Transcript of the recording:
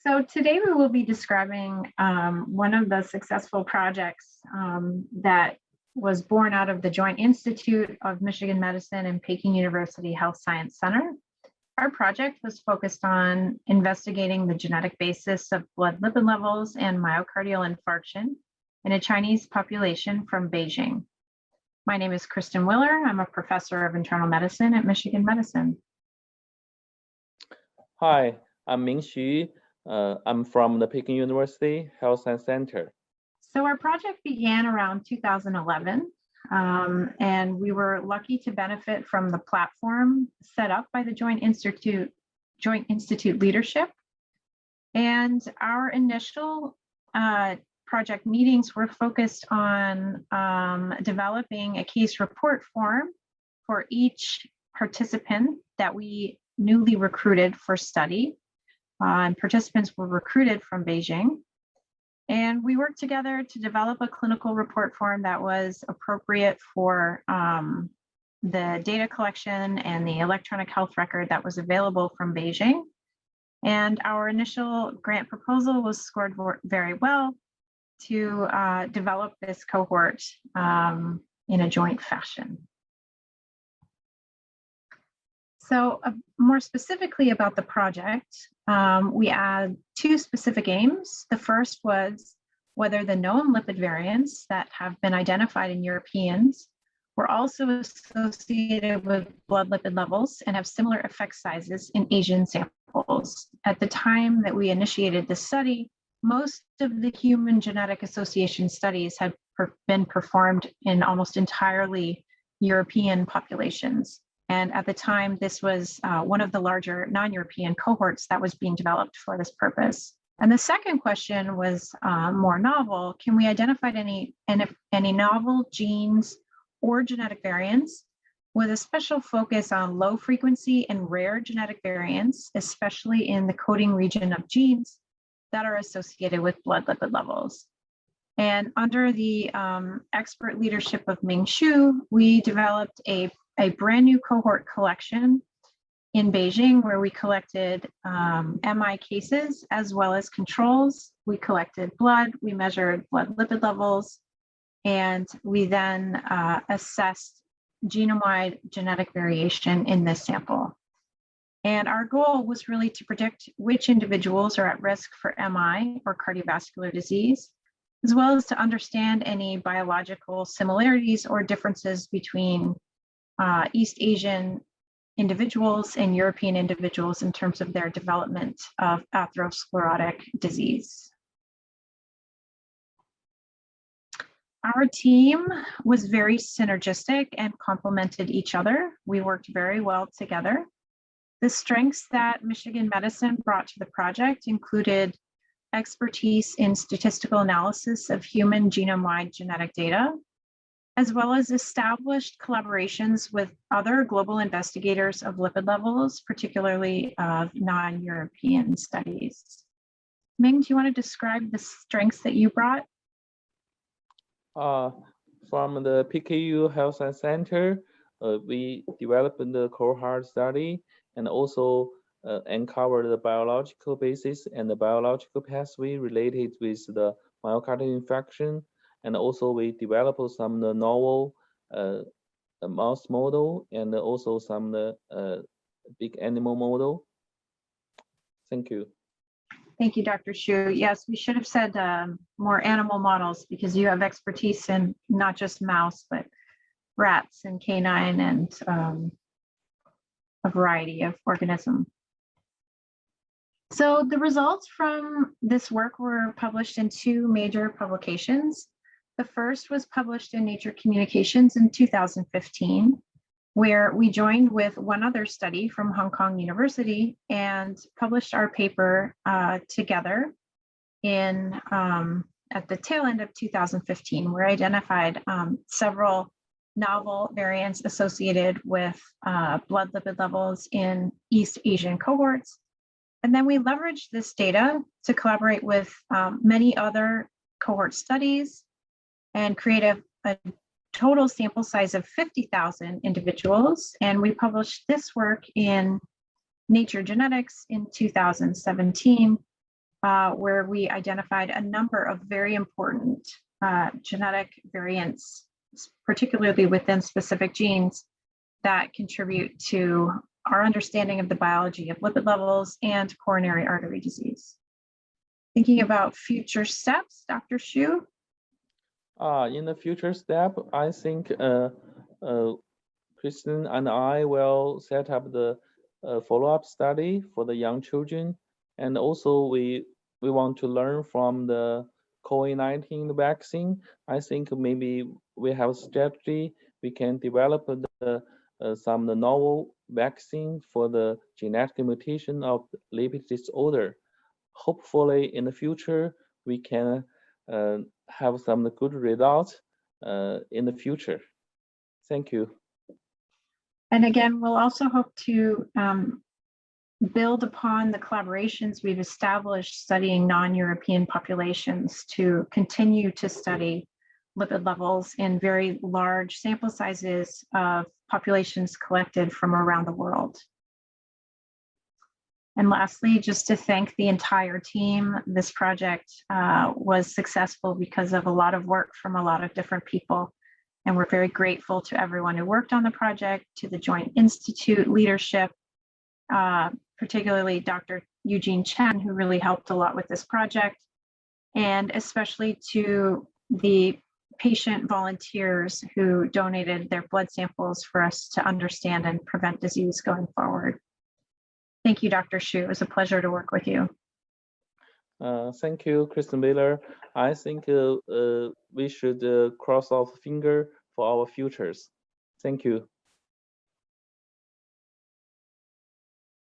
So today we will be describing one of the successful projects that was born out of the Joint Institute of Michigan Medicine and Peking University Health Science Center. Our project was focused on investigating the genetic basis of blood lipid levels and myocardial infarction in a Chinese population from Beijing. My name is Cristen Willer. I'm a professor of internal medicine at Michigan Medicine. Hi, I'm Ming Xu. I'm from the Peking University Health Science Center. So our project began around 2011, and we were lucky to benefit from the platform set up by the Joint Institute leadership. And our initial project meetings were focused on developing a case report form for each participant that we newly recruited for study. And participants were recruited from Beijing. And we worked together to develop a clinical report form that was appropriate for the data collection and the electronic health record that was available from Beijing. And our initial grant proposal was scored very well to develop this cohort in a joint fashion. So more specifically about the project, we had two specific aims. The first was whether the known lipid variants that have been identified in Europeans were also associated with blood lipid levels and have similar effect sizes in Asian samples. At the time that we initiated this study, most of the human genetic association studies had been performed in almost entirely European populations. And at the time, this was one of the larger non-European cohorts that was being developed for this purpose. And the second question was more novel. Can we identify any novel genes or genetic variants with a special focus on low frequency and rare genetic variants, especially in the coding region of genes that are associated with blood lipid levels? And under the expert leadership of Ming Xu, we developed a brand new cohort collection in Beijing where we collected MI cases as well as controls. We collected blood, we measured blood lipid levels, and we then assessed genome-wide genetic variation in this sample. And our goal was really to predict which individuals are at risk for MI or cardiovascular disease, as well as to understand any biological similarities or differences between East Asian individuals and European individuals in terms of their development of atherosclerotic disease. Our team was very synergistic and complemented each other. We worked very well together. The strengths that Michigan Medicine brought to the project included expertise in statistical analysis of human genome-wide genetic data, as well as established collaborations with other global investigators of lipid levels, particularly of non-European studies. Ming, do you want to describe the strengths that you brought? From the PKU Health Science Center, we developed the cohort study and also uncovered the biological basis and the biological pathway related with the myocardial infarction. And also we developed some novel mouse model and also some big animal model. Thank you. Thank you, Dr. Xu. Yes, we should have said more animal models because you have expertise in not just mouse, but rats and canine and a variety of organisms. So the results from this work were published in two major publications. The first was published in Nature Communications in 2015, where we joined with one other study from Hong Kong University and published our paper together in at the tail end of 2015, where we identified several novel variants associated with blood lipid levels in East Asian cohorts. And then we leveraged this data to collaborate with many other cohort studies and create a total sample size of 50,000 individuals. And we published this work in Nature Genetics in 2017. where we identified a number of very important genetic variants, particularly within specific genes that contribute to our understanding of the biology of lipid levels and coronary artery disease. Thinking about future steps, Dr. Xu? In the future step, I think Cristen and I will set up the follow-up study for the young children. And also we want to learn from the COVID-19 vaccine. I think maybe we have a strategy. We can develop some novel vaccine for the genetic mutation of lipid disorder. Hopefully in the future, we can have some good results in the future. Thank you. And again, we'll also hope to build upon the collaborations we've established studying non-European populations to continue to study lipid levels in very large sample sizes of populations collected from around the world. And lastly, just to thank the entire team. This project was successful because of a lot of work from a lot of different people. And we're very grateful to everyone who worked on the project, to the Joint Institute leadership, particularly Dr. Eugene Chen, who really helped a lot with this project, and especially to the patient volunteers who donated their blood samples for us to understand and prevent disease going forward. Thank you, Dr. Xu. It was a pleasure to work with you. Thank you, Cristen Willer. I think we should cross our finger for our futures. Thank you.